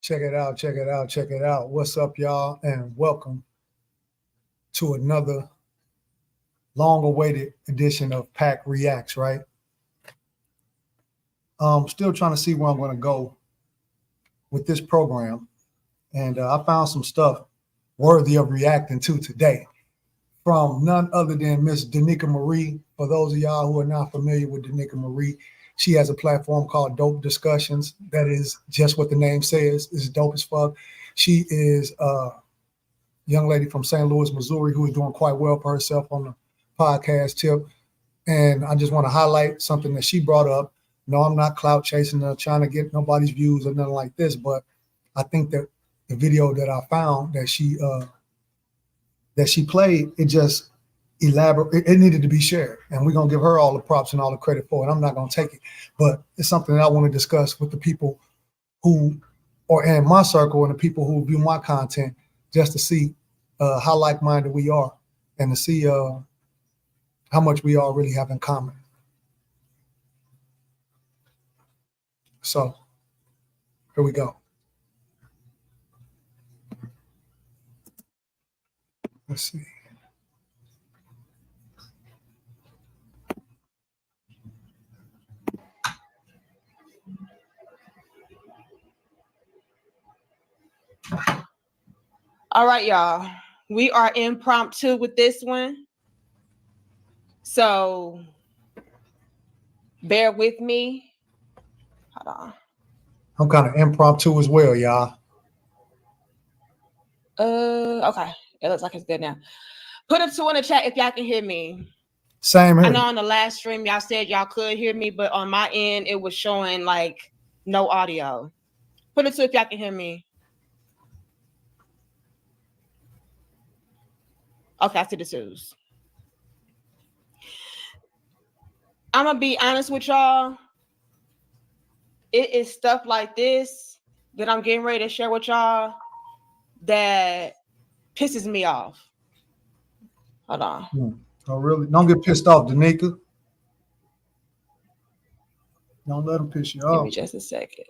Check it out, check it out, check it out. What's up, y'all? And welcome to another long awaited edition of Pack Reacts, right? Still trying to see where I'm going to go with this program. And I found some stuff worthy of reacting to today from none other than Miss Danica Marie. For those of y'all who are not familiar with Danica Marie, she has a platform called Dope Discussions. That is just what the name says. It's dope as fuck. She is a young lady from St. Louis, Missouri, who is doing quite well for herself on the podcast tip. And I just want to highlight something that she brought up. No, I'm not clout chasing or trying to get nobody's views or nothing like this, but I think that the video that I found that she played, it just it needed to be shared, and we're gonna give her all the props and all the credit for it. I'm not gonna take it, but it's something that I want to discuss with the people who are in my circle and the people who view my content, just to see how like-minded we are and to see how much we all really have in common. So here we go. Let's see. All right, y'all. We are impromptu with this one. So bear with me. Hold on. I'm kind of impromptu as well, y'all. Okay. It looks like it's good now. Put a 2 in the chat if y'all can hear me. Same here. I know on the last stream y'all said y'all could hear me, but on my end it was showing like no audio. Put a 2 if y'all can hear me. Okay, I see the 2s. I'm gonna be honest with y'all. It is stuff like this that I'm getting ready to share with y'all that pisses me off. Hold on. Oh, really? Don't get pissed off, Danica. Don't let them piss you off. Give me just a second.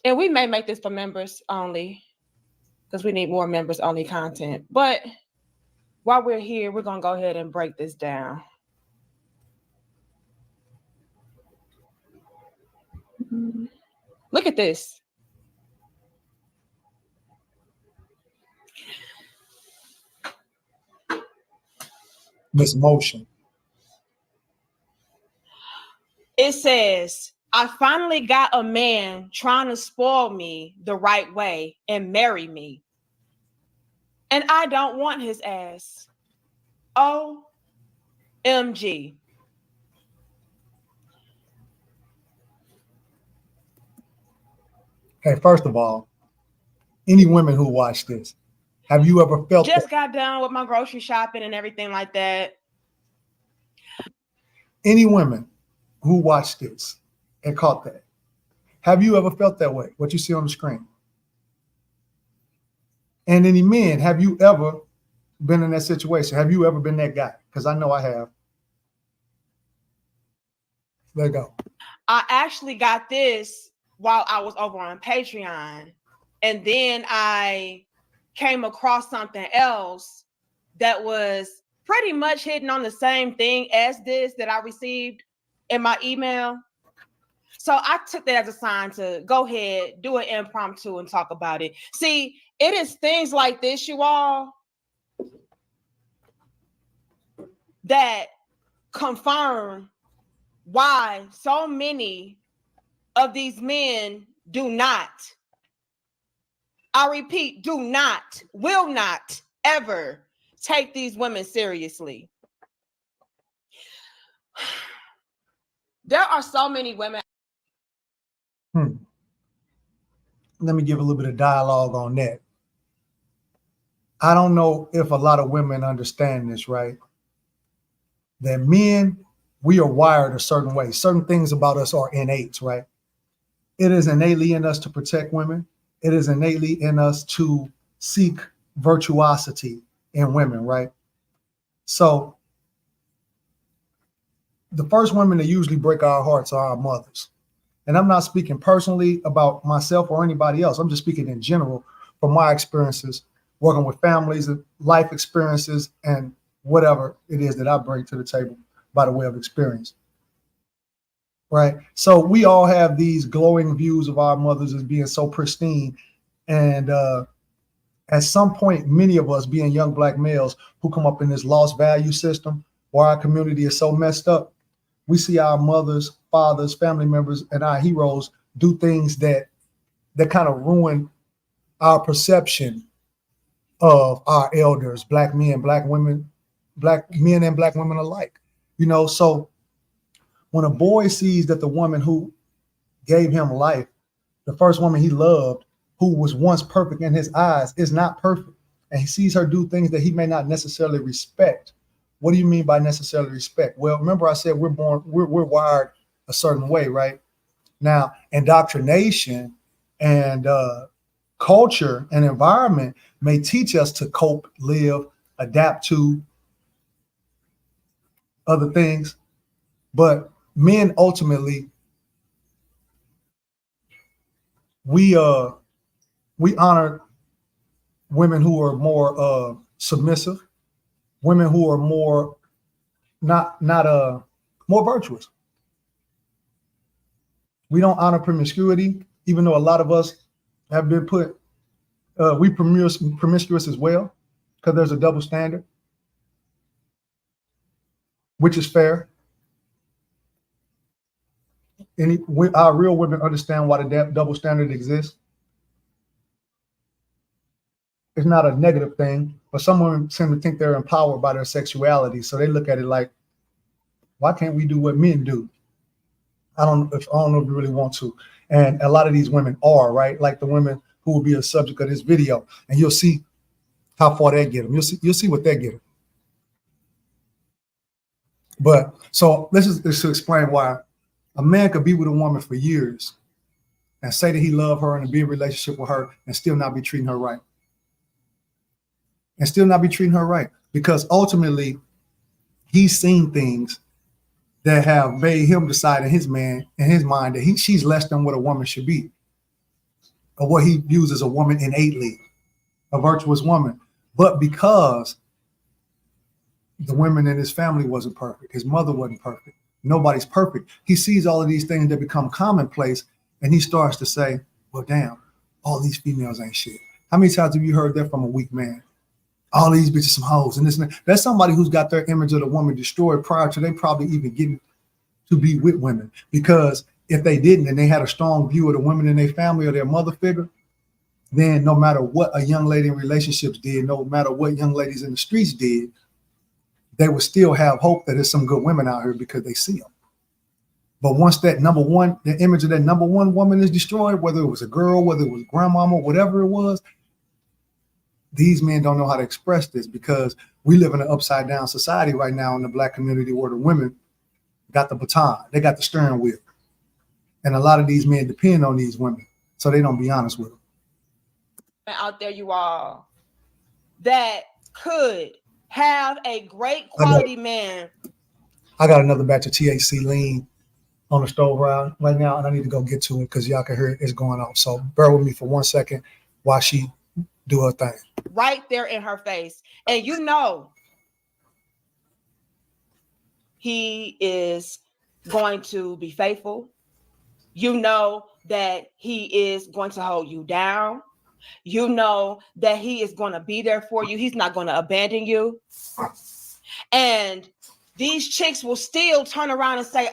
And we may make this for members only, because we need more members only content. But while we're here, we're gonna go ahead and break this down. Look at this. Miss Motion. It says, I finally got a man trying to spoil me the right way and marry me. And I don't want his ass. OMG. Hey, first of all, any women who watch this, have you ever felt just got done with my grocery shopping and everything like that? Any women who watch this and caught that, have you ever felt that way? What you see on the screen? And any men, have you ever been in that situation? Have you ever been that guy? Because I know I have. There you go. I actually got this while I was over on Patreon. And then I came across something else that was pretty much hitting on the same thing as this that I received in my email. So I took that as a sign to go ahead, do an impromptu and talk about it. See, it is things like this, you all, that confirm why so many of these men do not, I repeat, do not, will not ever take these women seriously. There are so many women. Let me give a little bit of dialogue on that. I don't know if a lot of women understand this, right? That men, we are wired a certain way. Certain things about us are innate, right? It is innately in us to protect women. It is innately in us to seek virtuosity in women, right? So the first women that usually break our hearts are our mothers. And I'm not speaking personally about myself or anybody else. I'm just speaking in general from my experiences working with families and life experiences and whatever it is that I bring to the table by the way of experience. Right. So we all have these glowing views of our mothers as being so pristine. And at some point, many of us being young Black males who come up in this lost value system where our community is so messed up, we see our mothers, fathers, family members, and our heroes do things that kind of ruin our perception of our elders, Black men, Black women, Black men and Black women alike. So when a boy sees that the woman who gave him life, the first woman he loved, who was once perfect in his eyes, is not perfect, and he sees her do things that he may not necessarily respect. What do you mean by necessarily respect? Well, remember I said we're wired a certain way, right? Now, indoctrination and culture and environment may teach us to cope, live, adapt to other things, but men ultimately, we honor women who are more submissive, women who are more not more virtuous. We don't honor promiscuity, even though a lot of us have been put. We promiscuous as well, because there's a double standard, which is fair. Our real women understand why the double standard exists. It's not a negative thing, but some women seem to think they're empowered by their sexuality, so they look at it like, why can't we do what men do? I don't know if we really want to. And a lot of these women are, right? Like the women who will be a subject of this video, and you'll see how far they get them. You'll see what they get them. But so this is to explain why a man could be with a woman for years and say that he loved her and be in a relationship with her and still not be treating her right. Because ultimately he's seen things that have made him decide in his mind that she's less than what a woman should be, or what he views as a woman innately, a virtuous woman. But because the women in his family wasn't perfect, his mother wasn't perfect, nobody's perfect, he sees all of these things that become commonplace, and he starts to say, well, damn, all these females ain't shit. How many times have you heard that from a weak man? All these bitches some hoes and this and that. That's somebody who's got their image of the woman destroyed prior to they probably even getting to be with women. Because if they didn't and they had a strong view of the women in their family or their mother figure, then no matter what a young lady in relationships did, no matter what young ladies in the streets did, they would still have hope that there's some good women out here because they see them. But once that the image of that number one woman is destroyed, whether it was a girl, whether it was grandmama, whatever it was, these men don't know how to express this, because we live in an upside down society right now in the Black community where the women got the baton, they got the steering wheel. And a lot of these men depend on these women, so they don't be honest with them. Out there, you all that could have a great quality man. I got another batch of THC lean on the stove right now, and I need to go get to it because y'all can hear it's going off. So bear with me for 1 second while she do her thing. Right there in her face. And he is going to be faithful. You know that he is going to hold you down. You know that he is going to be there for you. He's not going to abandon you. And these chicks will still turn around and say,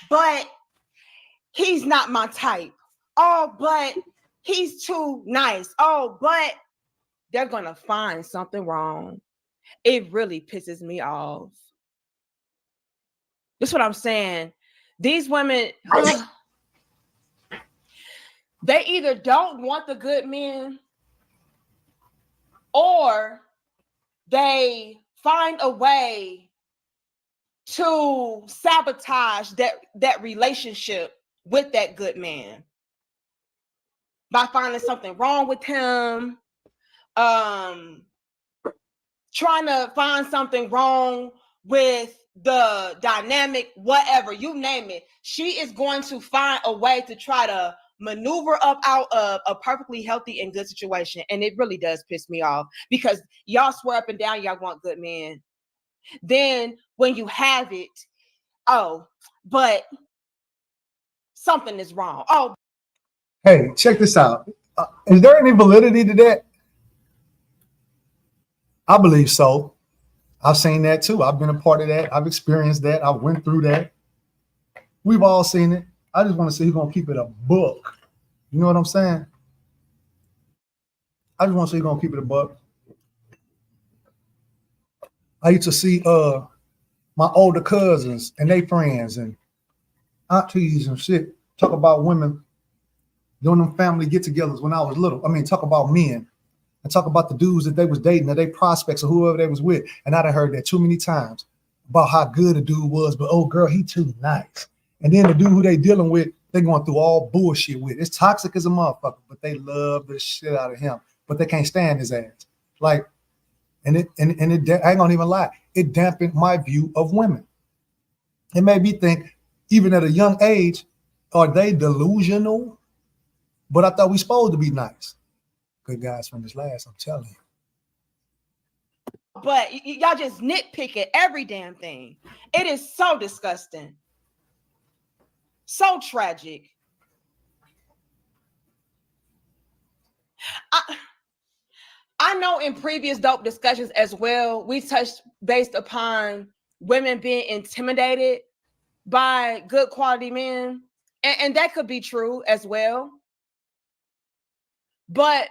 but he's not my type. Oh, but he's too nice. Oh, but they're going to find something wrong. It really pisses me off. That's what I'm saying. These women, they either don't want the good men, or they find a way to sabotage that relationship with that good man by finding something wrong with him, trying to find something wrong with the dynamic, whatever, you name it, she is going to find a way to try to maneuver up out of a perfectly healthy and good situation. And it really does piss me off because y'all swear up and down y'all want good men. Then when you have it, oh, but something is wrong. Oh, hey, check this out. Is there any validity to that? I believe so. I've seen that too. I've been a part of that. I've experienced that. I went through that. We've all seen it. I just want to see who's going to keep it a book. You know what I'm saying? I just want to see who's going to keep it a buck. I used to see my older cousins and their friends and aunties and shit talk about women doing them family get-togethers when I was little. I mean, talk about men and talk about the dudes that they was dating or they prospects or whoever they was with. And I done heard that too many times about how good a dude was, but oh girl, he too nice. And then the dude who they dealing with, they going through all bullshit with. It's toxic as a motherfucker, but they love the shit out of him, but they can't stand his ass. Like, and it I ain't gonna even lie, it dampened my view of women. It made me think, even at a young age, are they delusional? But I thought we supposed to be nice. Good guys from this last, I'm telling you. but y'all just nitpick at every damn thing. It is so disgusting. So tragic. I know in previous dope discussions as well, we touched based upon women being intimidated by good quality men. And that could be true as well. But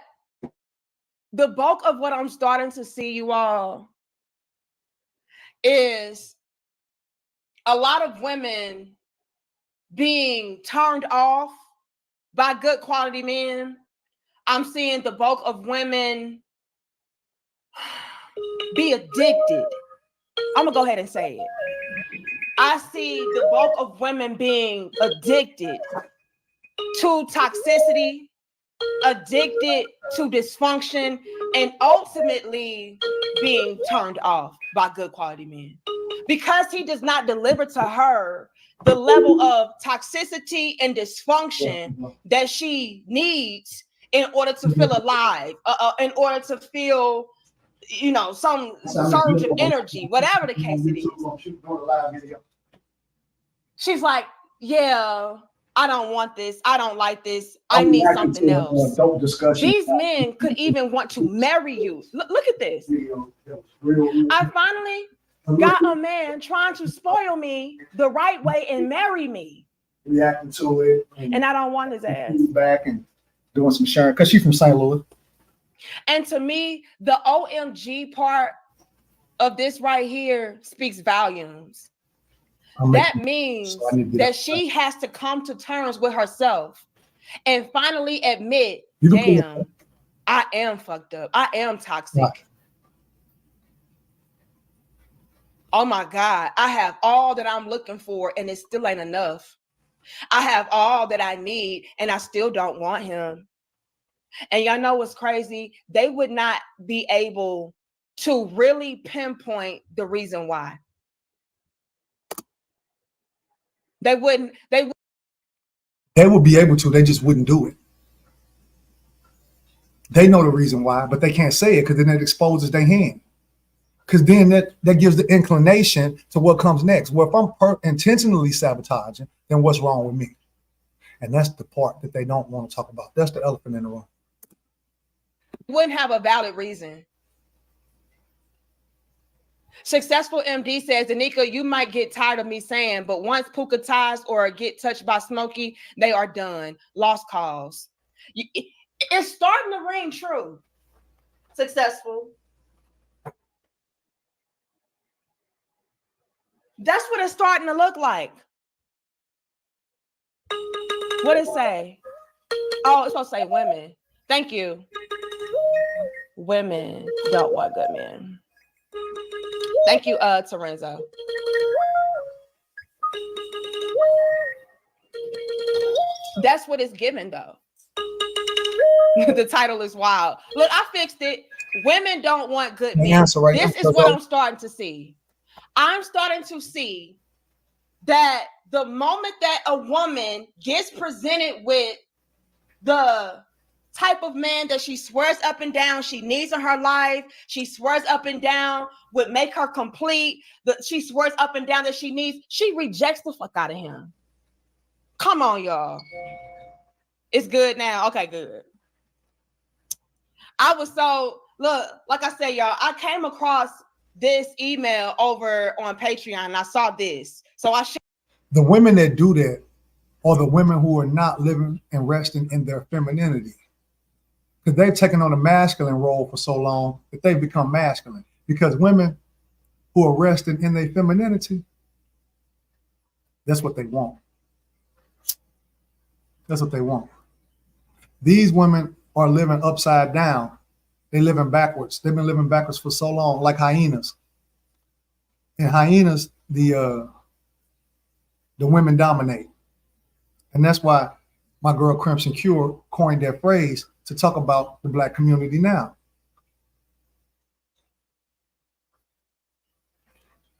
the bulk of what I'm starting to see, you all, is a lot of women being turned off by good quality men. I'm seeing the bulk of women be addicted. I'm gonna go ahead and say it. I see the bulk of women being addicted to toxicity, addicted to dysfunction, and ultimately being turned off by good quality men because he does not deliver to her the level of toxicity and dysfunction that she needs in order to feel alive, in order to feel, you know, some surge of energy, whatever the case it is. She's like, yeah, I don't want this. I don't like this. I need something else. These men could even want to marry you. Look at this. I finally got a man trying to spoil me the right way and marry me. Reacting to it. And I don't want his ass. Back and doing some sharing because she's from St. Louis. And to me, the OMG part of this right here speaks volumes. That means that she has to come to terms with herself and finally admit, damn, I am fucked up. I am toxic. Right. Oh my God, I have all that I'm looking for and it still ain't enough. I have all that I need and I still don't want him. And y'all know what's crazy? They would not be able to really pinpoint the reason why. They would be able to, they just wouldn't do it. They know the reason why, but they can't say it because then it exposes their hand. Because then that gives the inclination to what comes next. Well, if I'm intentionally sabotaging, then what's wrong with me? And that's the part that they don't want to talk about. That's the elephant in the room. Wouldn't have a valid reason. Successful MD says, Danica, you might get tired of me saying, but once Puka ties or get touched by Smokey, they are done. Lost cause. It's starting to ring true. Successful. That's what it's starting to look like. What it say? Oh, it's supposed to say women. Thank you. Women don't want good men. Thank you, Terenzo. That's what it's given, though. The title is wild. Look, I fixed it. Women don't want good men. This is what I'm starting to see. I'm starting to see that the moment that a woman gets presented with the type of man that she swears up and down she needs in her life, she swears up and down would make her complete, that she swears up and down that she needs, she rejects the fuck out of him. Come on, y'all. It's good now. Okay, good. I was so, look, like I said, y'all, I came across this email over on Patreon and I saw this. So I the women that do that are the women who are not living and resting in their femininity. Because they've taken on a masculine role for so long that they've become masculine. Because women who are resting in their femininity, that's what they want. That's what they want. These women are living upside down. They're living backwards. They've been living backwards for so long, like hyenas. And hyenas, the women dominate. And that's why my girl Crimson Cure coined that phrase to talk about the Black community now.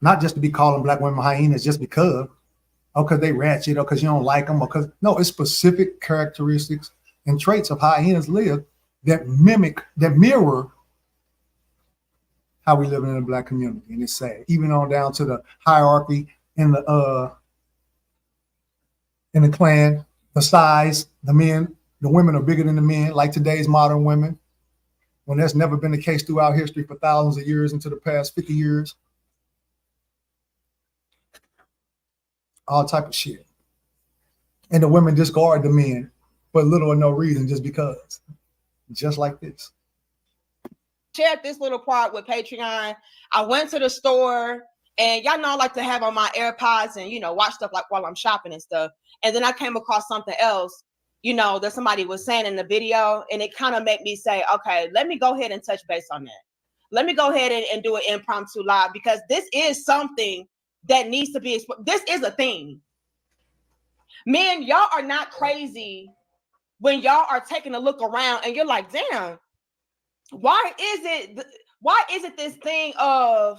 Not just to be calling Black women hyenas just because, or because they ratchet, or because you don't like them, or because, no, it's specific characteristics and traits of how hyenas live that mimic, that mirror how we live in the Black community. And it's sad, even on down to the hierarchy in the clan, the size, the men, the women are bigger than the men, like today's modern women, when that's never been the case throughout history for thousands of years into the past 50 years. All type of shit. And the women discard the men for little or no reason, just because. Just like this. Shared this little part with Patreon. I went to the store, and y'all know I like to have on my AirPods and, you know, watch stuff like while I'm shopping and stuff. And then I came across something else, you know, that somebody was saying in the video, and it kind of made me say, okay, let me go ahead and touch base on that. Let me go ahead and do an impromptu live, because this is something that needs to be, this is a thing. Men, y'all are not crazy when y'all are taking a look around and you're like, damn, why is it this thing of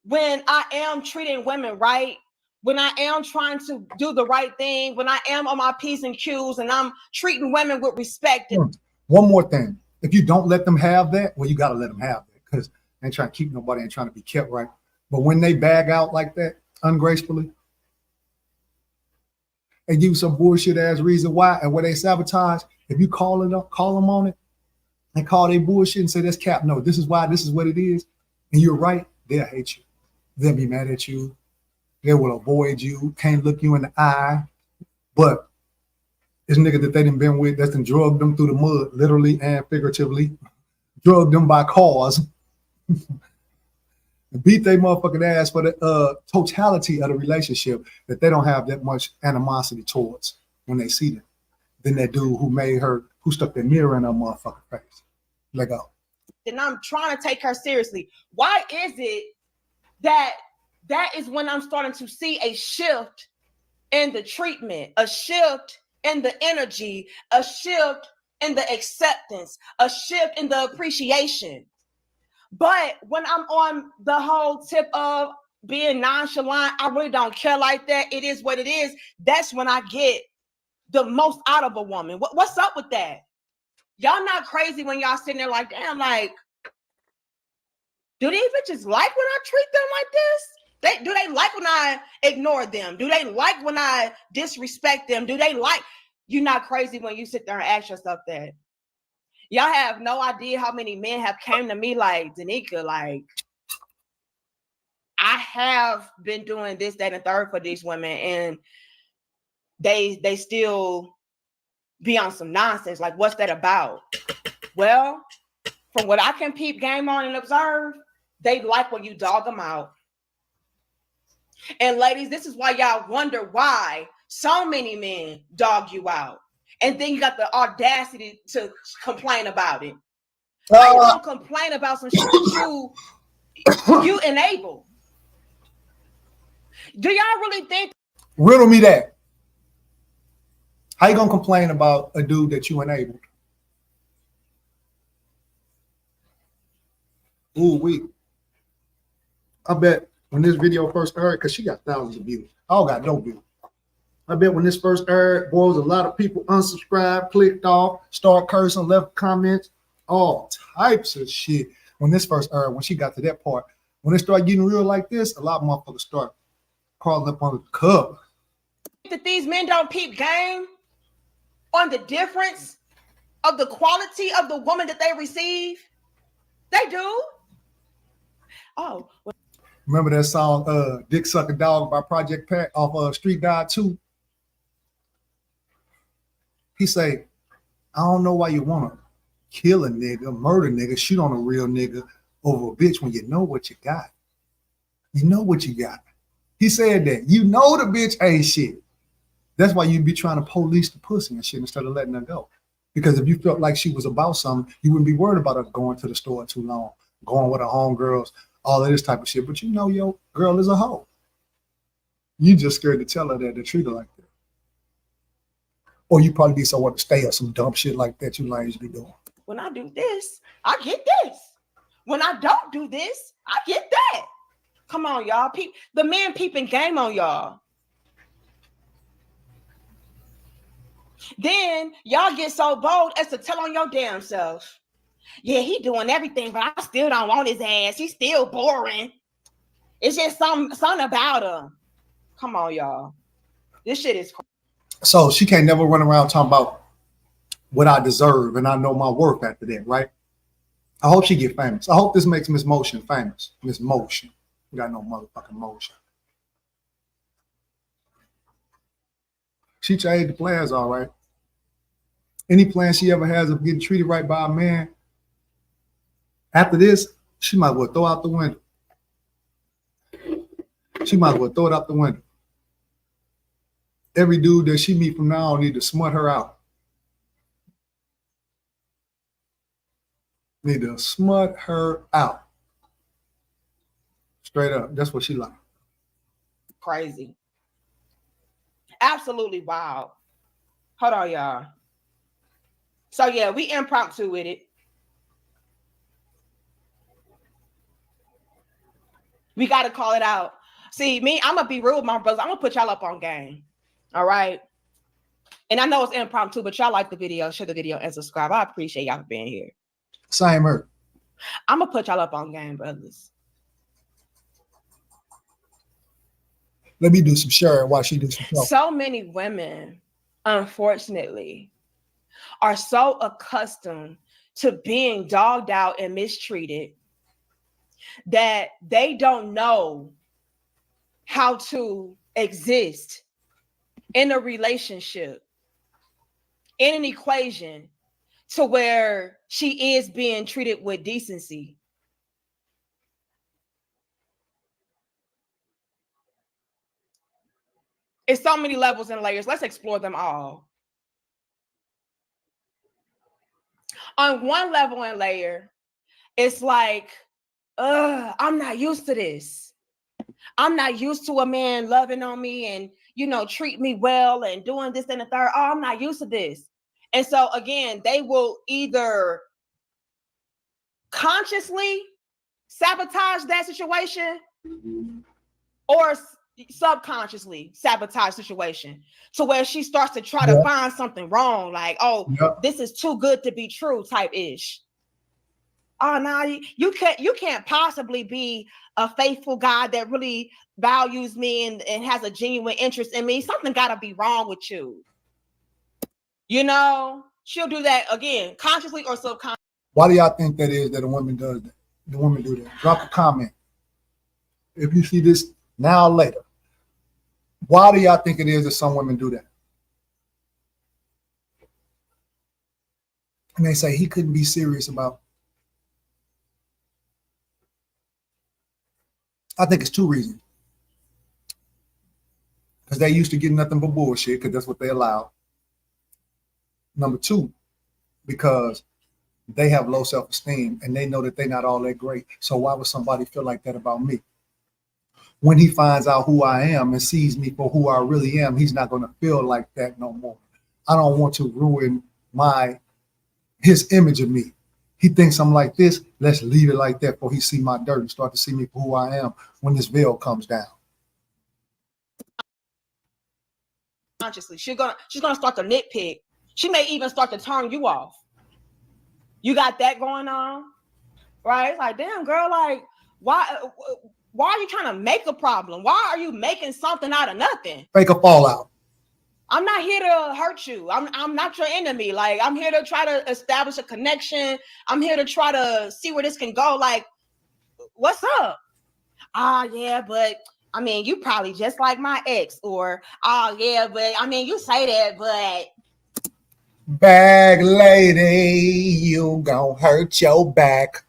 when I am treating women right, when I am trying to do the right thing, when I am on my P's and Q's and I'm treating women with respect. One more thing. If you don't let them have that, well, you got to let them have that, because they ain't trying to keep nobody, ain't trying to be kept right. But when they bag out like that, ungracefully, and give you some bullshit ass reason why, and where they sabotage, if you call them on it, and call they bullshit and say that's cap, no, this is why, this is what it is, and you're right, they'll hate you. They'll be mad at you. They will avoid you, can't look you in the eye. But this nigga that they done been with, that's done drugged them through the mud, literally and figuratively, drugged them by cars, beat they motherfucking ass for the totality of the relationship, that they don't have that much animosity towards when they see them than that dude who stuck their mirror in her motherfucking face. Let go. And I'm trying to take her seriously. Why is it that is when I'm starting to see a shift in the treatment, a shift in the energy, a shift in the acceptance, a shift in the appreciation? But when I'm on the whole tip of being nonchalant, I really don't care like that. It is what it is. That's when I get the most out of a woman. What's up with that? Y'all not crazy when y'all sitting there like, damn, like, do these bitches like when I treat them like this? Do they like when I ignore them? Do they like when I disrespect them? Do they like? You're not crazy when you sit there and ask yourself that. Y'all have no idea how many men have came to me like, Danica, like, I have been doing this, that, and third for these women, and they still be on some nonsense. Like, what's that about? Well, from what I can peep game on and observe, they like when you dog them out. And ladies, this is why y'all wonder why so many men dog you out. And then you got the audacity to complain about it. How you gonna complain about some shit that you enable? Do y'all really think? Riddle me that. How you gonna complain about a dude that you enabled? Ooh, I bet when this video first aired, because she got thousands of views. I don't got no views. I bet when this first aired, boys, a lot of people unsubscribed, clicked off, start cursing, left comments, all types of shit. When this first aired, when she got to that part, when it started getting real like this, a lot of motherfuckers start crawling up on the cover. That these men don't peep game on the difference of the quality of the woman that they receive. They do. Oh, remember that song Dick Suck a Dog by Project Pat off Street Dog 2? He say, I don't know why you want to kill a nigga, murder a nigga, shoot on a real nigga over a bitch when you know what you got. You know what you got. He said that. You know the bitch ain't shit. That's why you be trying to police the pussy and shit instead of letting her go. Because if you felt like she was about something, you wouldn't be worried about her going to the store too long, going with her homegirls, all of this type of shit. But you know your girl is a hoe. You just scared to tell her that, to treat her like that. Or you probably be someone to stay or some dumb shit like that you ladies be doing. When I do this, I get this. When I don't do this, I get that. Come on, y'all. The men peeping game on y'all. Then y'all get so bold as to tell on your damn self. Yeah, he doing everything, but I still don't want his ass. He's still boring. It's just something about him. Come on, y'all. This shit is crazy. So she can't never run around talking about what I deserve and I know my worth after that, right? I hope she get famous. I hope this makes Miss Motion famous. Miss Motion. You got no motherfucking motion. She changed the plans, all right. Any plan she ever has of getting treated right by a man, after this, she might as well throw out the window. She might as well throw it out the window. Every dude that she meet from now on need to smut her out. Need to smut her out. Straight up. That's what she like. Crazy. Absolutely wild. Hold on, y'all. So yeah, we impromptu with it. We got to call it out. See, me, I'm going to be real with my brothers. I'm going to put y'all up on game. All right. And I know it's impromptu, but y'all like the video, share the video, and subscribe. I appreciate y'all for being here. Same her. I'm going to put y'all up on game, brothers. Let me do some sharing while she does some talking. So many women, unfortunately, are so accustomed to being dogged out and mistreated that they don't know how to exist in a relationship, in an equation, to where she is being treated with decency. It's so many levels and layers. Let's explore them all. On one level and layer, it's like, I'm not used to this. I'm not used to a man loving on me and, treat me well and doing this and the third. Oh, I'm not used to this. And so again, they will either consciously sabotage that situation or subconsciously sabotage situation to where she starts to try to find something wrong, like, this is too good to be true type ish. Oh no, you can't possibly be a faithful guy that really values me and has a genuine interest in me. Something gotta be wrong with you. She'll do that again, consciously or subconsciously. Why do y'all think that is that a woman does that? The women do that. Drop a comment if you see this now or later. Why do y'all think it is that some women do that? And they say he couldn't be serious about. I think it's two reasons. Because they used to get nothing but bullshit, because that's what they allow. Number two, because they have low self-esteem and they know that they're not all that great. So why would somebody feel like that about me? When he finds out who I am and sees me for who I really am, he's not going to feel like that no more. I don't want to ruin his image of me. He thinks I'm like this. Let's leave it like that before he see my dirt and start to see me for who I am when this veil comes down. Consciously, she's gonna start to nitpick. She may even start to turn you off. You got that going on, right? It's like, damn, girl, like, why are you trying to make a problem? Why are you making something out of nothing? Fake a fallout. I'm not here to hurt you. I'm not your enemy. Like, I'm here to try to establish a connection. I'm here to try to see where this can go. Like, what's up? Yeah, but I mean, you probably just like my ex. Or, yeah, but I mean, you say that, but Bag lady, you gon' hurt your back.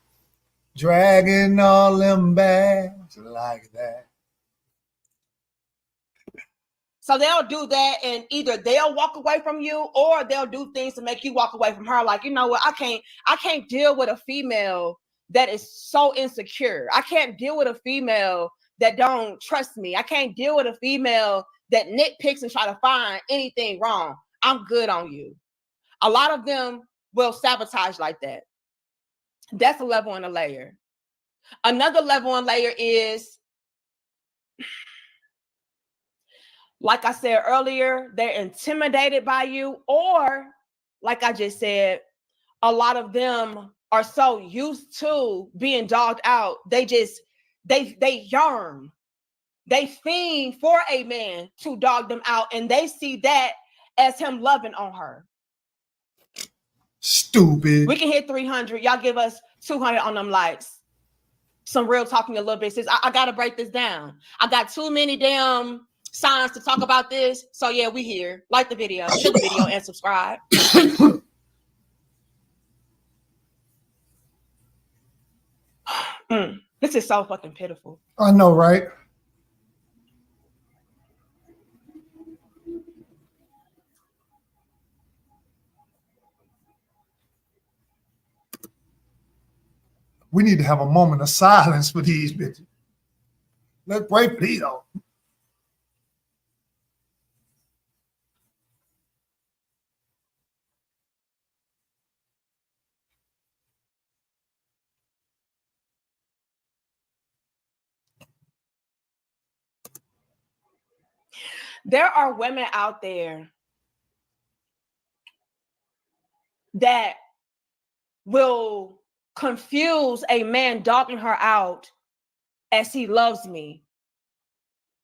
Dragging all them bags like that. So they'll do that, and either they'll walk away from you or they'll do things to make you walk away from her. Like, you know what? I can't deal with a female that is so insecure. I can't deal with a female that don't trust me. I can't deal with a female that nitpicks and try to find anything wrong. I'm good on you. A lot of them will sabotage like that. That's a level and a layer. Another level and layer is, like I said earlier, they're intimidated by you, or like I just said, a lot of them are so used to being dogged out. They yearn. They fiend for a man to dog them out, and they see that as him loving on her. Stupid. We can hit 300. Y'all give us 200 on them likes. Some real talking a little bit. Says, I got to break this down. I got too many damn signs to talk about this. So yeah, we here. Like the video, share the video, and subscribe. This is so fucking pitiful. I know, right? We need to have a moment of silence for these bitches. Let's pray for these though. There are women out there that will confuse a man dogging her out as he loves me.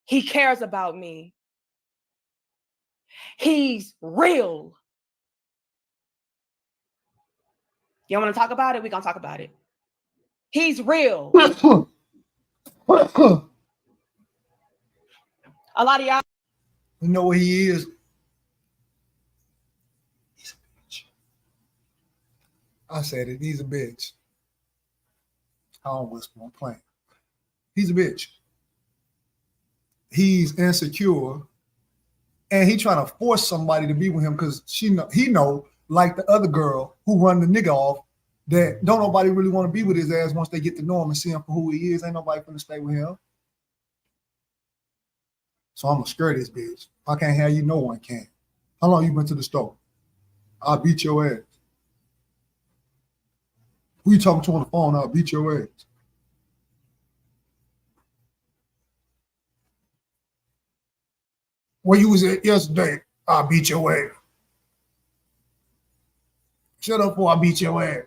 He cares about me. He's real. You want to talk about it? We're going to talk about it. He's real. A lot of y'all. You know what he is? He's a bitch. I said it. He's a bitch. I don't whisper. I'm playing. He's a bitch. He's insecure, and he trying to force somebody to be with him because he know, like the other girl who run the nigga off, that don't nobody really want to be with his ass once they get to know him and see him for who he is. Ain't nobody gonna stay with him. So I'm gonna scare this bitch. If I can't have you, no one can. How long you been to the store? I'll beat your ass. Who you talking to on the phone? I'll beat your ass. Where you was at yesterday? I'll beat your ass. Shut up before I beat your ass.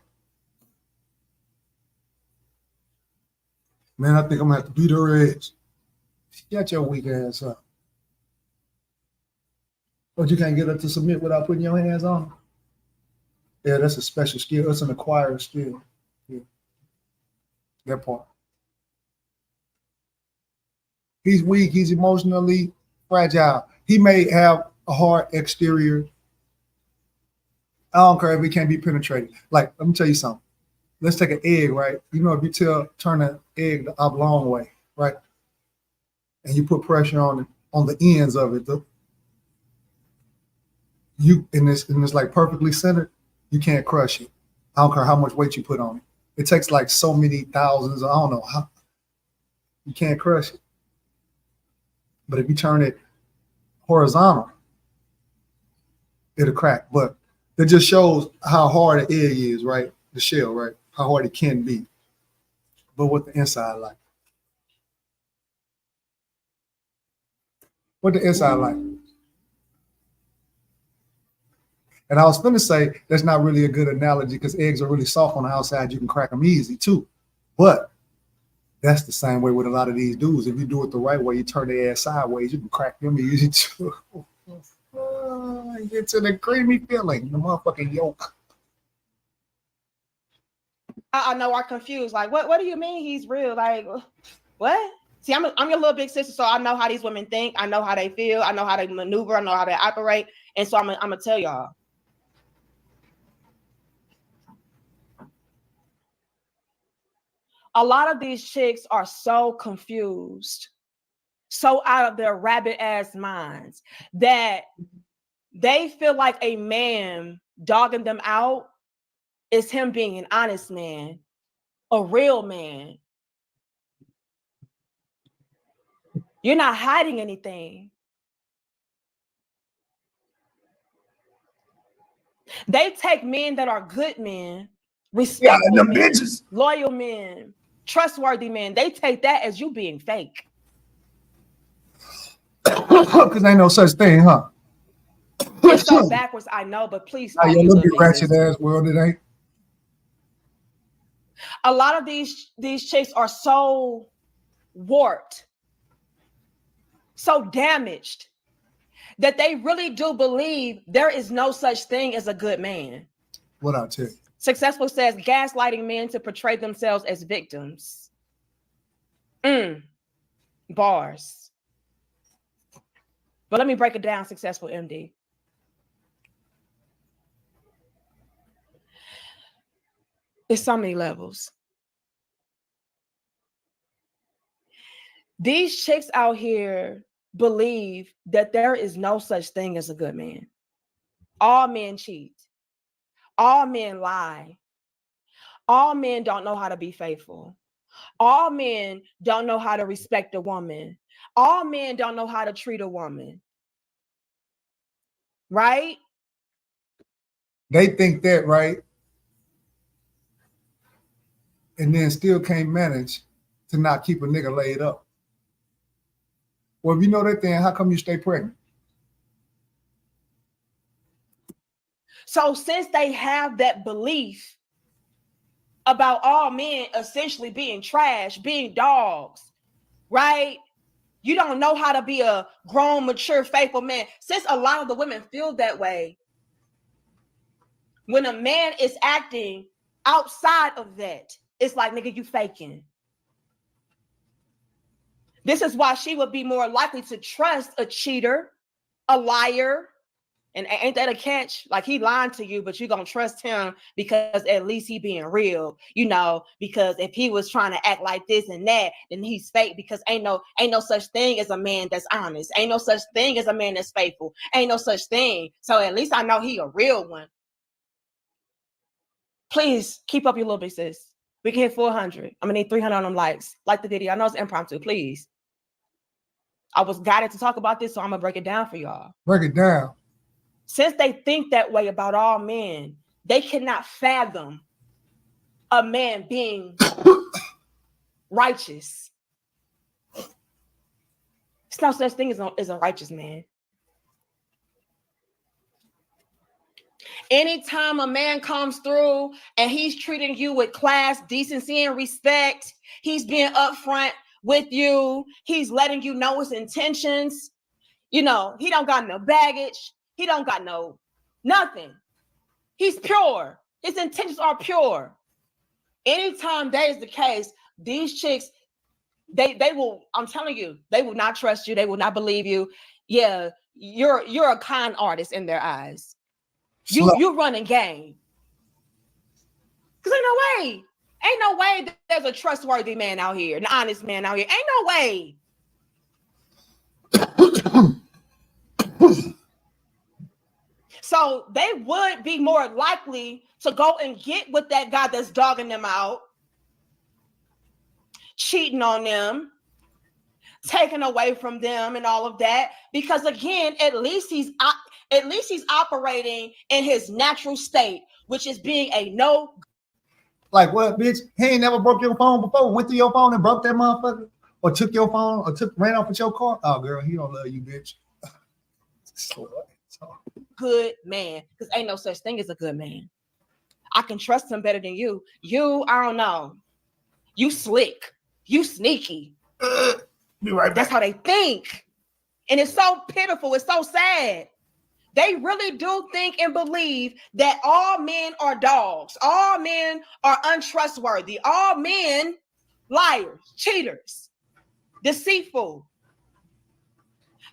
Man, I think I'm gonna have to beat her ass. Shut your weak ass up. But you can't get her to submit without putting your hands on her? Yeah, that's a special skill. It's an acquired skill. Yeah. That part. He's weak. He's emotionally fragile. He may have a hard exterior. I don't care if he can't be penetrated. Like, let me tell you something. Let's take an egg, right? You know, if you turn an egg the oblong way, right? And you put pressure on the ends of it, in this like perfectly centered, you can't crush it. I don't care how much weight you put on it. It takes like so many thousands. I don't know how. You can't crush it. But if you turn it horizontal, it'll crack. But it just shows how hard an egg is, right? the shell, right? How hard it can be, but what the inside like. What the inside like. And I was going to say that's not really a good analogy because eggs are really soft on the outside. You can crack them easy too. But that's the same way with a lot of these dudes. If you do it the right way, you turn their ass sideways, you can crack them easy too. Get to the creamy feeling, the motherfucking yolk. I know I'm confused. Like, what do you mean he's real? Like, what? See, I'm your little big sister, so I know how these women think. I know how they feel. I know how they maneuver. I know how they operate. And so I'm gonna tell y'all. A lot of these chicks are so confused, so out of their rabbit ass minds that they feel like a man dogging them out is him being an honest man, a real man. You're not hiding anything. They take men that are good men, respectful men, bitches. Loyal men, trustworthy men. They take that as you being fake. Because ain't no such thing, huh? It's so backwards, I know, but please. You little bit ratchet ass world, it ain't. A lot of these chicks are so warped, so damaged, that they really do believe there is no such thing as a good man. What I tell you? Successful says gaslighting men to portray themselves as victims. Bars. But let me break it down, Successful MD. There's so many levels. These chicks out here believe that there is no such thing as a good man. All men cheat. All men lie. All men don't know how to be faithful. All men don't know how to respect a woman. All men don't know how to treat a woman. Right? They think that, right? And then still can't manage to not keep a nigga laid up. Well, if you know that thing, how come you stay pregnant? So since they have that belief about all men essentially being trash, being dogs, right? You don't know how to be a grown, mature, faithful man. Since a lot of the women feel that way, when a man is acting outside of that, it's like, nigga, you faking. This is why she would be more likely to trust a cheater, a liar. And ain't that a catch? Like, he lying to you, but you're going to trust him because at least he being real, you know, because if he was trying to act like this and that, then he's fake, because ain't no such thing as a man that's honest. Ain't no such thing as a man that's faithful. Ain't no such thing. So at least I know he a real one. Please keep up your little bit, sis. We can hit 400. I'm going to need 300 on them likes. Like the video. I know it's impromptu. Please. I was guided to talk about this, so I'm going to break it down for y'all. Break it down. Since they think that way about all men, they cannot fathom a man being righteous. It's no such thing as a righteous man. Anytime a man comes through and he's treating you with class, decency, and respect, he's being upfront with you, he's letting you know his intentions, you know, he don't got no baggage. He don't got nothing. He's pure. His intentions are pure. Anytime that is the case, these chicks, they will, I'm telling you, they will not trust you. They will not believe you. Yeah, you're a con artist in their eyes. You running game. Because ain't no way that there's a trustworthy man out here, an honest man out here. Ain't no way. So they would be more likely to go and get with that guy that's dogging them out, cheating on them, taking away from them and all of that. Because again, at least he's operating in his natural state, which is being a no Like what, bitch? He ain't never broke your phone before. Went through your phone and broke that motherfucker, or took your phone, or ran off with your car. Oh, girl, he don't love you, bitch. Good man, because ain't no such thing as a good man. I can trust him better than you. You, I don't know. You slick. You sneaky. Be right back. That's how they think. And it's so pitiful. It's so sad. They really do think and believe that all men are dogs. All men are untrustworthy. All men liars, cheaters, deceitful.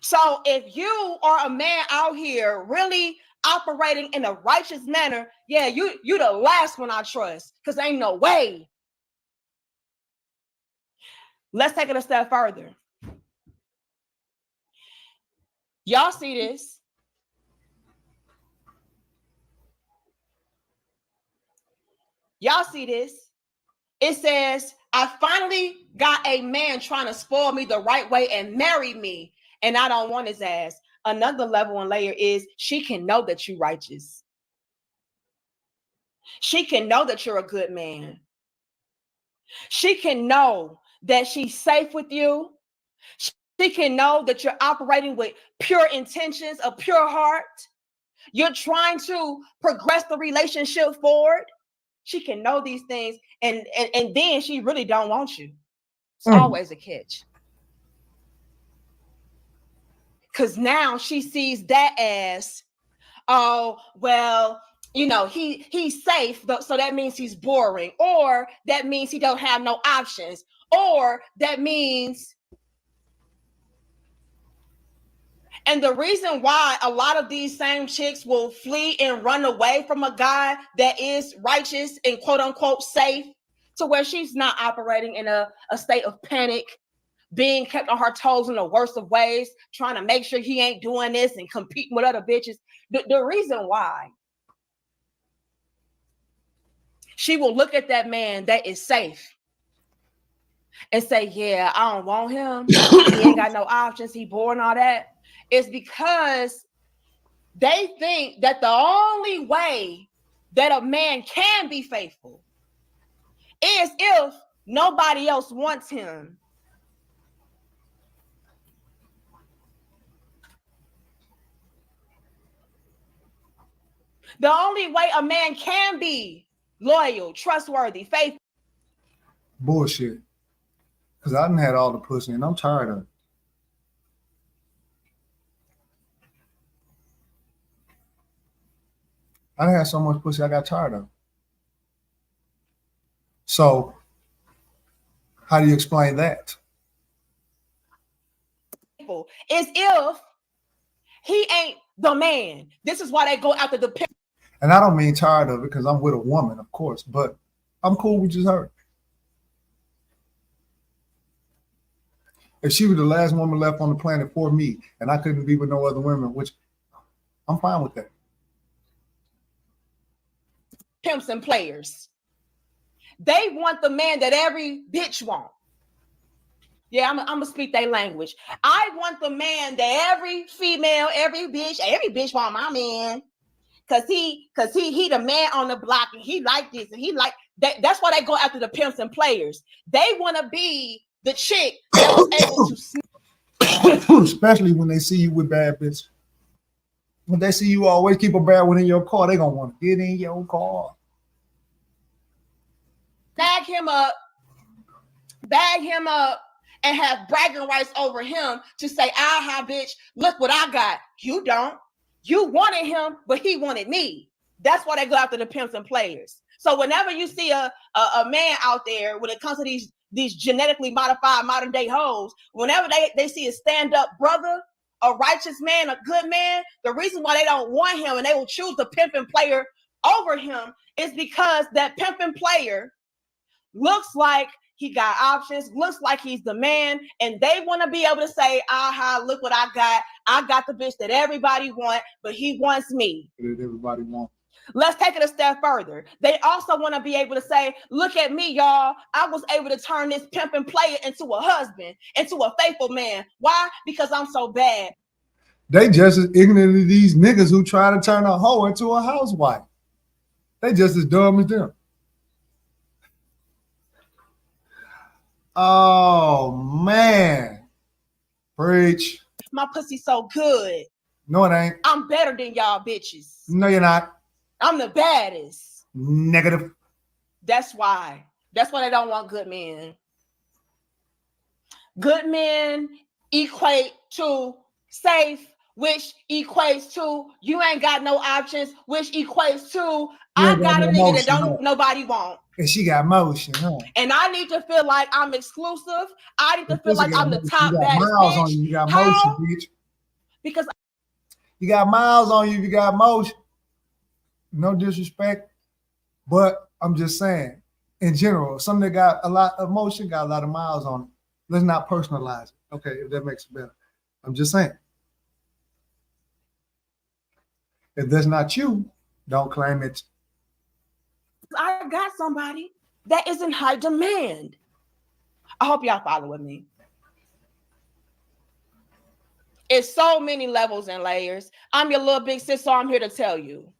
So if you are a man out here really operating in a righteous manner, yeah, you the last one I trust, because ain't no way. Let's take it a step further. Y'all see this? Y'all see this? It says, I finally got a man trying to spoil me the right way and marry me, and I don't want his ass. Another level and layer is she can know that you're righteous. She can know that you're a good man. She can know that she's safe with you. She can know that you're operating with pure intentions, a pure heart. You're trying to progress the relationship forward. She can know these things, and then she really don't want you. It's always a catch. Because now she sees that as, oh, well, you know, he's safe, so that means he's boring, or that means he don't have no options, or that means. And the reason why a lot of these same chicks will flee and run away from a guy that is righteous and quote unquote safe, to where she's not operating in a state of panic, being kept on her toes in the worst of ways, trying to make sure he ain't doing this and competing with other bitches. The reason why she will look at that man that is safe and say, yeah, I don't want him. He ain't got no options. He bored and all that. Is because they think that the only way that a man can be faithful is if nobody else wants him. The only way a man can be loyal, trustworthy, faithful. Bullshit. Because I done had all the pussy and I'm tired of it. I done had so much pussy I got tired of. So, how do you explain that? Is if he ain't the man. This is why they go after the pimp. And I don't mean tired of it because I'm with a woman, of course, but I'm cool with just her. If she was the last woman left on the planet for me and I couldn't be with no other women, which I'm fine with that. Pimps and players. They want the man that every bitch wants. Yeah, I'm gonna speak their language. I want the man that every female, every bitch want my man. Cause he the man on the block and he like this and he like that. That's why they go after the pimps and players. They want to be the chick that was able to sneak. Especially when they see you with bad bitch. When they see you always keep a bad one in your car, they gonna want to get in your car. Bag him up, and have bragging rights over him to say, aha, bitch, look what I got. You don't. You wanted him, but he wanted me. That's why they go after the pimps and players. So whenever you see a man out there, when it comes to these genetically modified modern day hoes, whenever they see a stand-up brother, a righteous man, a good man, the reason why they don't want him and they will choose the pimp and player over him is because that pimp and player looks like he got options, looks like he's the man, and they want to be able to say, aha, look what I got. I got the bitch that everybody wants, but he wants me. That everybody wants. Let's take it a step further. They also want to be able to say, look at me, y'all. I was able to turn this pimp and player into a husband, into a faithful man. Why? Because I'm so bad. They just as ignorant as these niggas who try to turn a hoe into a housewife. They just as dumb as them. Oh man. Preach. My pussy so good. No, it ain't. I'm better than y'all bitches. No, you're not. I'm the baddest. Negative. That's why. That's why they don't want good men. Good men equate to safe, which equates to you ain't got no options, which equates to I got a nigga that don't nobody want. And she got motion, huh? And I need to feel like I'm exclusive. I need to feel like I'm the top baddest miles bitch. on you. You got motion, bitch. Because you got miles on you. You got motion. No disrespect, but I'm just saying, in general, something that got a lot of motion got a lot of miles on it. Let's not personalize it. Okay, if that makes it better. I'm just saying. If that's not you, don't claim it. I got somebody that is in high demand. I hope y'all follow with me. It's so many levels and layers. I'm your little big sis, so I'm here to tell you.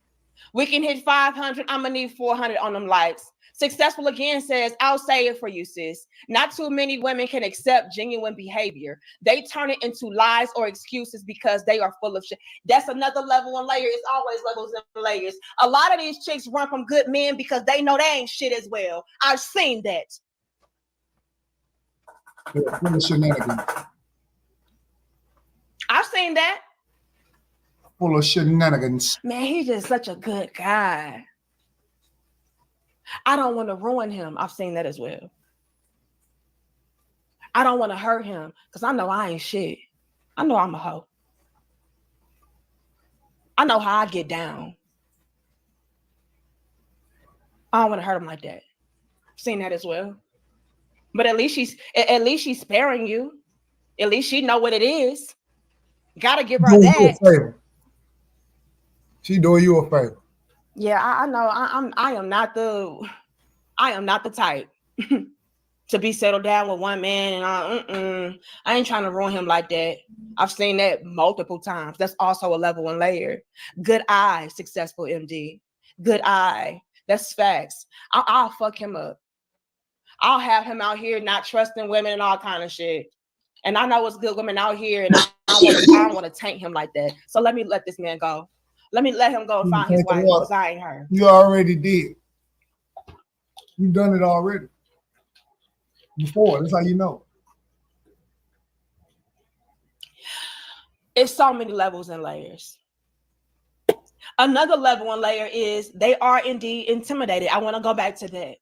We can hit 500. I'm going to need 400 on them likes. Successful Again says, I'll say it for you, sis. Not too many women can accept genuine behavior. They turn it into lies or excuses because they are full of shit. That's another level and layer. It's always levels and layers. A lot of these chicks run from good men because they know they ain't shit as well. I've seen that. Full of shenanigans. I've seen that. Full of shenanigans. Man, he's just such a good guy. I don't want to ruin him. I've seen that as well. I don't want to hurt him because I know I ain't shit. I know I'm a hoe. I know how I get down. I don't want to hurt him like that. I've seen that as well. But at least she's sparing you. At least she know what it is. Gotta give her that. She doing you a favor. Yeah, I know. I am not the type to be settled down with one man, and I ain't trying to ruin him like that. I've seen that multiple times. That's also a level and layer. Good eye, Successful MD. Good eye. That's facts. I'll fuck him up. I'll have him out here not trusting women and all kind of shit. And I know it's good women out here, and I don't want to taint him like that. So let me let this man go. Let me let him go and find his wife because I ain't her. You already did. You've done it already. Before. That's how you know. It's so many levels and layers. Another level and layer is they are indeed intimidated. I want to go back to that.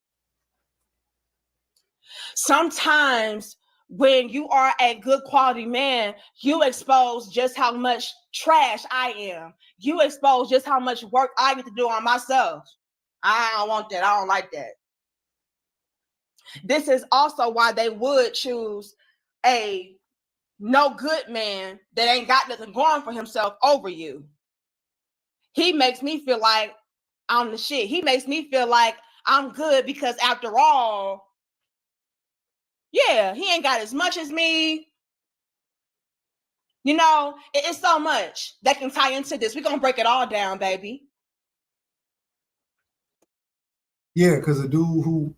Sometimes when you are a good quality man, you expose just how much trash I am. You expose just how much work I get to do on myself. I don't want that. I don't like that. This is also why they would choose a no good man that ain't got nothing going for himself over you. He makes me feel like I'm the shit. He makes me feel like I'm good because after all, yeah, he ain't got as much as me. You know, it's so much that can tie into this. We're going to break it all down, baby. Yeah, because the dude who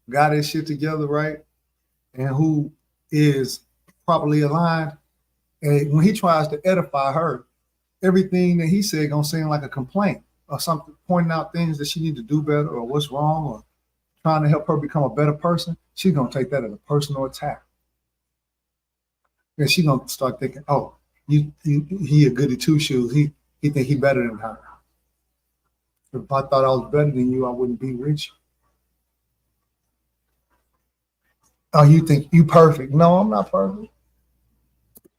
got his shit together, right, and who is properly aligned, and when he tries to edify her, everything that he said gonna seem like a complaint or something, pointing out things that she need to do better or what's wrong or trying to help her become a better person. She's gonna take that as a personal attack. And she's gonna start thinking, oh, he a goody two shoes. He think he better than her. If I thought I was better than you, I wouldn't be with you. Oh, you think you perfect? No, I'm not perfect.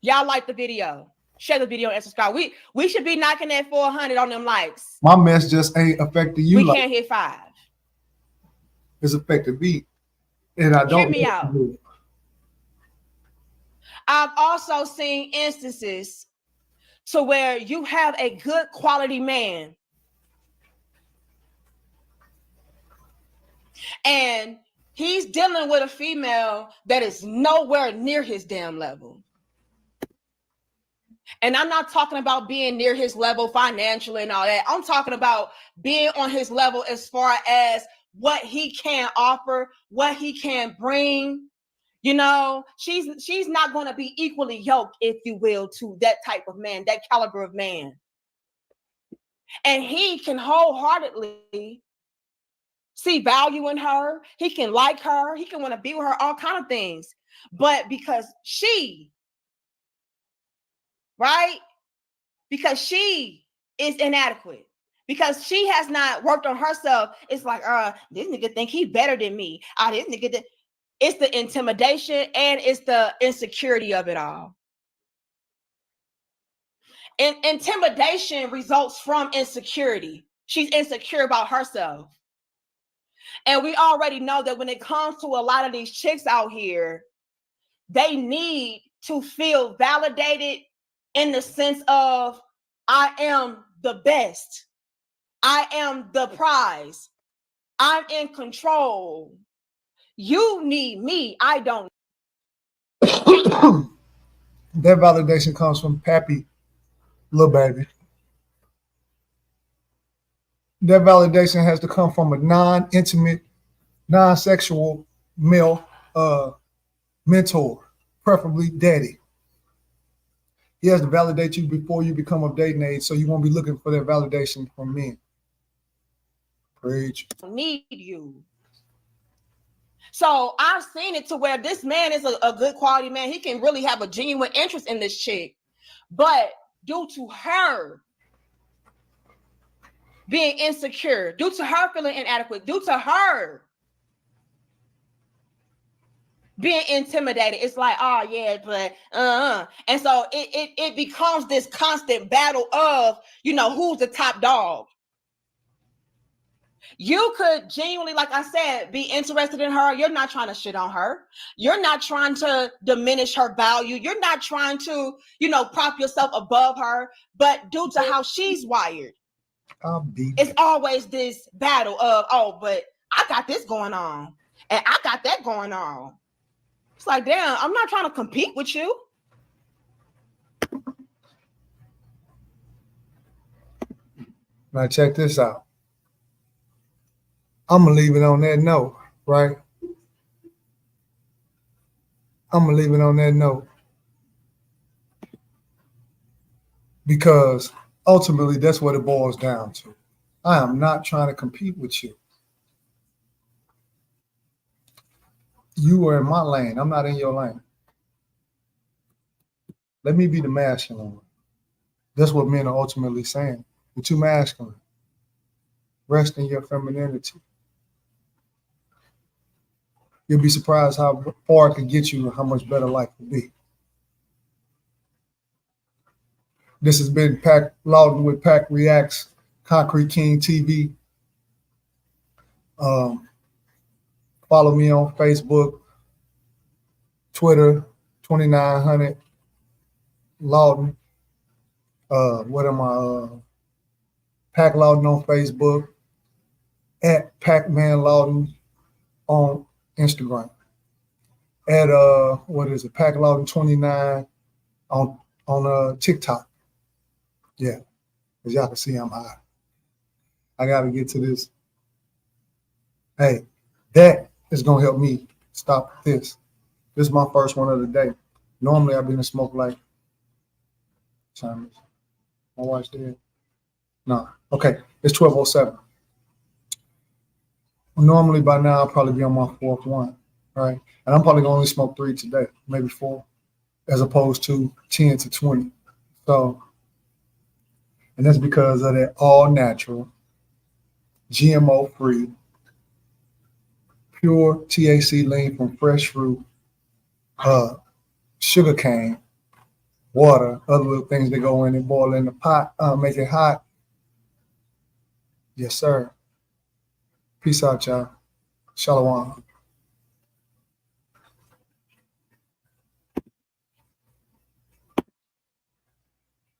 Y'all like the video? Share the video and subscribe. We should be knocking at 400 on them likes. My mess just ain't affecting you. We can't hit 5. It's affected me, and I don't. Hear me out. I've also seen instances to where you have a good quality man, and he's dealing with a female that is nowhere near his damn level. And I'm not talking about being near his level financially and all that. I'm talking about being on his level as far as what he can offer, what he can bring. You know, she's not going to be equally yoked, if you will, to that type of man, that caliber of man. And he can wholeheartedly see value in her. He can like her. He can want to be with her, all kind of things. But because she, right? Because she is inadequate. Because she has not worked on herself. It's like, this nigga think he better than me. This nigga, it's the intimidation and it's the insecurity of it all. And intimidation results from insecurity. She's insecure about herself. And we already know that when it comes to a lot of these chicks out here, they need to feel validated in the sense of, I am the best. I am the prize. I'm in control. You need me. I don't. That validation comes from Pappy, Lil Baby. That validation has to come from a non-intimate, non-sexual male mentor, preferably daddy. He has to validate you before you become of dating age, so you won't be looking for that validation from men. Preach. Need you. So I've seen it to where this man is a good quality man. He can really have a genuine interest in this chick. But due to her being insecure, due to her feeling inadequate, due to her being intimidated, it's like, oh yeah, but and so it becomes this constant battle of, you know, who's the top dog. You could genuinely, like I said, be interested in her. You're not trying to shit on her. You're not trying to diminish her value. You're not trying to, you know, prop yourself above her. But due to how she's wired, it's always this battle of, oh, but I got this going on and I got that going on. It's like, damn, I'm not trying to compete with you. Now check this out. I'm going to leave it on that note, right? I'm going to leave it on that note. Because ultimately, that's what it boils down to. I am not trying to compete with you. You are in my lane. I'm not in your lane. Let me be the masculine one. That's what men are ultimately saying. You're too masculine. Rest in your femininity. You'll be surprised how far it can get you and how much better life will be. This has been Pac Lawton with Pac Reacts, Concrete King TV. Follow me on Facebook, Twitter, 2900 Lawton. What am I? Pac Lawton on Facebook, at Pac-Man Lawton on Instagram, at what is it? Pac Lawton 29 on TikTok. Yeah, as y'all can see, I'm high. I gotta get to this. Hey, that is gonna help me stop this. This is my first one of the day. Normally I've been to smoke like time. My wife's dead. No, okay, it's 12:07. Normally by now I'll probably be on my fourth one, right? And I'm probably gonna only smoke 3 today, maybe 4, as opposed to 10 to 20. So, and that's because of that all natural, GMO free, pure THC lean from fresh fruit, sugar cane, water, other little things that go in and boil in the pot, make it hot. Yes, sir. Peace out, y'all. Shalom.